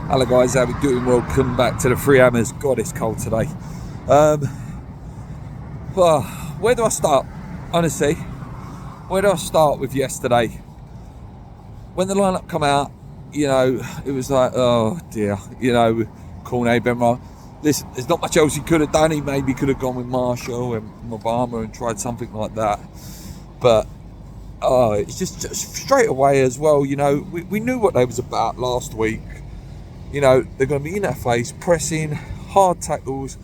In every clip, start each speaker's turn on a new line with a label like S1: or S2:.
S1: Hello guys, how we doing? Welcome back to the Three Hammers. God, it's cold today. Well, where do I start? Honestly, where do I start with yesterday? When the lineup come out, it was like, oh dear, Cornet, Benra. Listen, there's not much else he could have done. He maybe could have gone with Marshall and Obama and tried something like that. But it's just straight away as well, we knew what they was about last week. They're going to be in our face, pressing, hard tackles,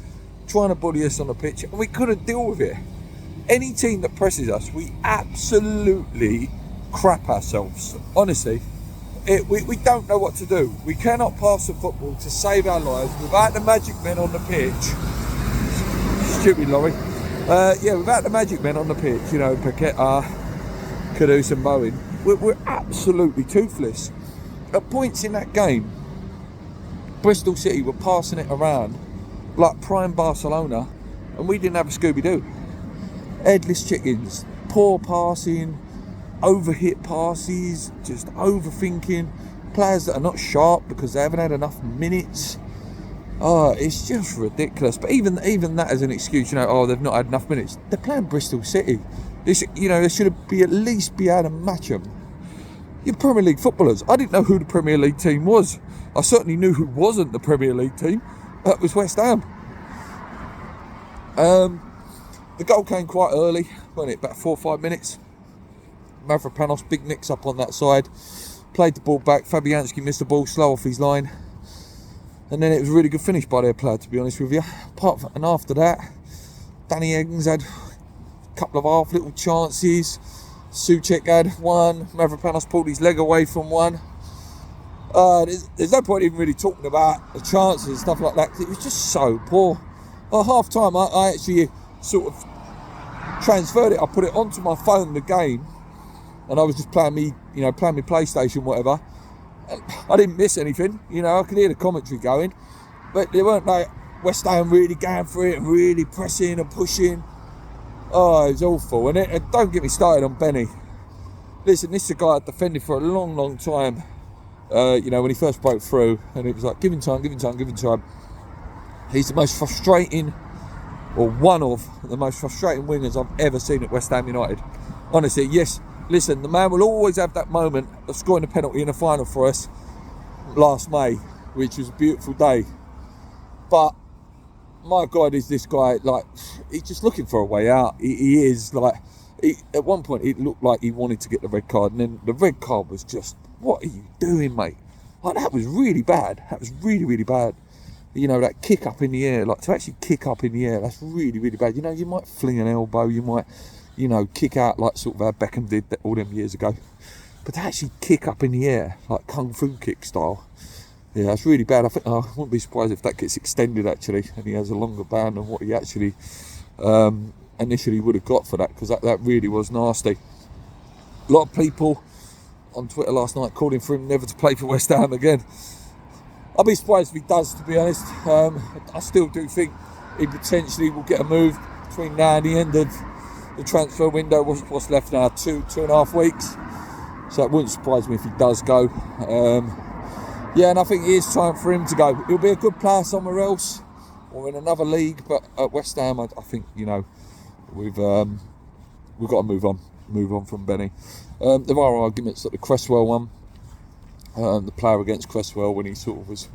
S1: trying to bully us on the pitch, and we couldn't deal with it. Any team that presses us, we absolutely crap ourselves. Honestly, we don't know what to do. We cannot pass the football to save our lives without the magic men on the pitch. Stupid lorry. Without the magic men on the pitch, Paqueta, Kudus and Bowen, we're absolutely toothless. At points in that game, Bristol City were passing it around like prime Barcelona, and we didn't have a Scooby-Doo. Headless chickens, poor passing, overhit passes, just overthinking, players that are not sharp because they haven't had enough minutes. It's just ridiculous. But even that as an excuse, they've not had enough minutes. They're playing Bristol City. They should at least be able to match them. You're Premier League footballers. I didn't know who the Premier League team was. I certainly knew who wasn't the Premier League team. That was West Ham. The goal came quite early, wasn't it? About 4 or 5 minutes. Mavropanos, big mix up on that side. Played the ball back. Fabianski missed the ball, slow off his line. And then it was a really good finish by their player, to be honest with you. And after that, Danny Eggins had a couple of half little chances. Souček had one. Mavropanos pulled his leg away from one. There's no point even really talking about the chances and stuff like that, because it was just so poor. At half time, I actually sort of transferred it. I put it onto my phone, the game, and I was just playing my PlayStation, whatever. And I didn't miss anything. I could hear the commentary going, but they weren't like West Ham really going for it and really pressing and pushing. Oh, it was awful. And don't get me started on Benny. Listen, this is a guy I defended for a long, long time. When he first broke through, and it was like, give him time. He's the most frustrating, or one of the most frustrating wingers I've ever seen at West Ham United. Honestly, yes, listen, the man will always have that moment of scoring a penalty in the final for us last May, which was a beautiful day. But my God, is this guy, like, he's just looking for a way out. He is, like, at one point it looked like he wanted to get the red card, and then the red card was just, what are you doing, mate? Like, that was really bad. That was really, really bad. That kick up in the air, like, to actually kick up in the air, that's really, really bad. You might fling an elbow, you might, kick out like sort of how Beckham did all them years ago. But to actually kick up in the air, like kung fu kick style, yeah, that's really bad. I wouldn't be surprised if that gets extended, actually, and he has a longer ban than what he actually initially would have got for that, because that really was nasty. A lot of people on Twitter last night calling for him never to play for West Ham again. I'll be surprised if he does, to be honest. I still do think he potentially will get a move between now and the end of the transfer window. What's left now? 2.5 weeks. So it wouldn't surprise me if he does go. And I think it is time for him to go. He'll be a good player somewhere else or in another league, but at West Ham, I think, we've got to move on from Benny. There are arguments that the Cresswell one, the player against Cresswell, when he sort of was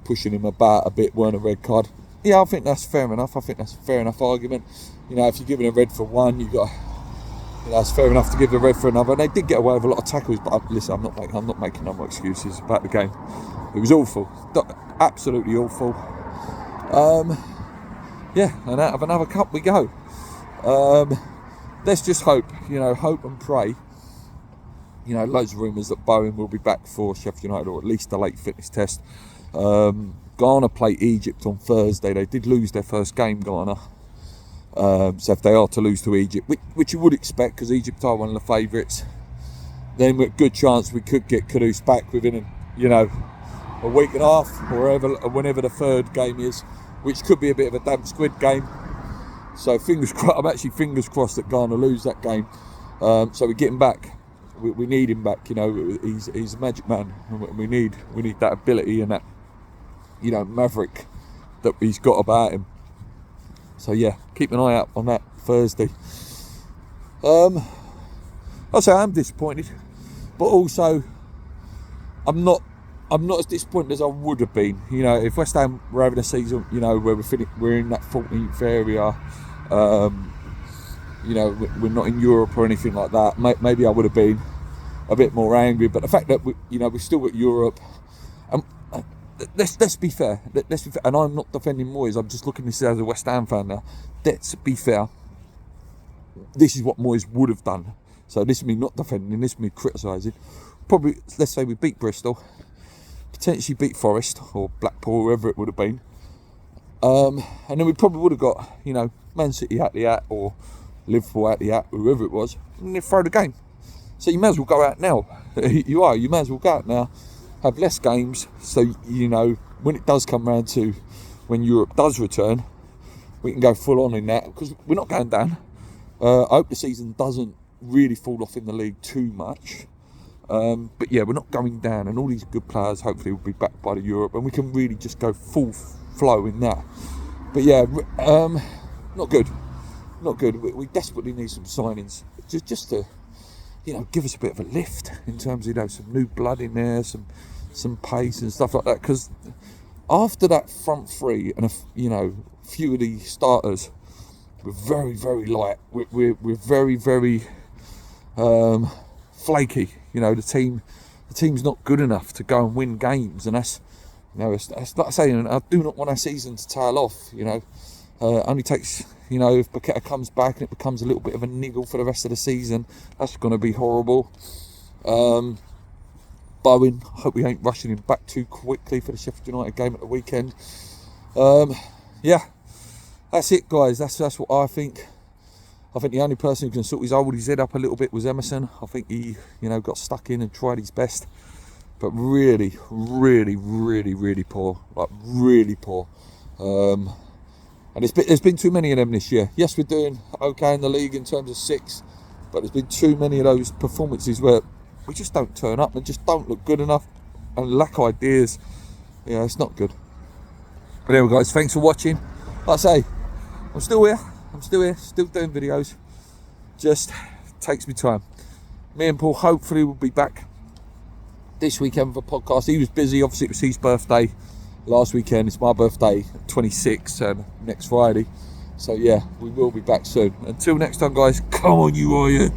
S1: pushing him about a bit, weren't a red card. Yeah, I think that's fair enough. I think that's a fair enough argument. If you're giving a red for one, you got, it's fair enough to give the red for another. And they did get away with a lot of tackles, but listen, I'm not making no more excuses about the game. It was awful, absolutely awful. And out of another cup we go. Let's just hope, hope and pray. Loads of rumours that Bowen will be back for Sheffield United, or at least a late fitness test. Ghana play Egypt on Thursday. They did lose their first game, Ghana. So if they are to lose to Egypt, which you would expect, because Egypt are one of the favourites, then with a good chance we could get Kudus back within, a week and a half, or whenever the third game is, which could be a bit of a damp squid game. So I'm actually fingers crossed that Ghana lose that game. So we get him back. We need him back. He's a magic man. We need that ability and that maverick that he's got about him. So yeah, keep an eye out on that Thursday. I'll say I'm disappointed, but also I'm not as disappointed as I would have been. If West Ham were having a season, where we're in that 14th area, we're not in Europe or anything like that. Maybe I would have been a bit more angry. But the fact that we're still got Europe, let's be fair. Let's be fair. And I'm not defending Moyes. I'm just looking at this as a West Ham fan now. Let's be fair. This is what Moyes would have done. So this is me not defending. This is me criticising. Probably, let's say we beat Bristol, potentially beat Forest or Blackpool, whoever it would have been, and then we probably would have got Man City out the hat or Liverpool out the hat, whoever it was, and then throw the game. So you may as well go out now. You may as well go out now, have less games, so when it does come round to when Europe does return, we can go full on in that, because we're not going down. I hope the season doesn't really fall off in the league too much, but yeah, we're not going down, and all these good players hopefully will be backed by the Europe, and we can really just go full flow in that. But yeah, not good. We desperately need some signings just to give us a bit of a lift in terms of some new blood in there, some pace and stuff like that, because after that front three and a few of the starters, we're very, very light. We're very, very flaky. The team's not good enough to go and win games, and that's it's like saying, I do not want our season to tail off. Only takes if Paqueta comes back and it becomes a little bit of a niggle for the rest of the season, that's going to be horrible. Bowen, I hope we ain't rushing him back too quickly for the Sheffield United game at the weekend. Yeah. That's it, guys. That's what I think. I think the only person who can sort hold his head up a little bit was Emerson. I think he, got stuck in and tried his best, but really, really, really, really poor. Like really poor. And there's been too many of them this year. Yes, we're doing okay in the league in terms of 6, but there's been too many of those performances where we just don't turn up and just don't look good enough and lack ideas. Yeah, it's not good. But anyway, guys, thanks for watching. Like I say, I'm still here, still doing videos. Just takes me time. Me and Paul hopefully will be back this weekend for a podcast. He was busy, obviously it was his birthday last weekend. It's my birthday, 26th, and next Friday. So yeah, we will be back soon. Until next time, guys, come on you Warriors.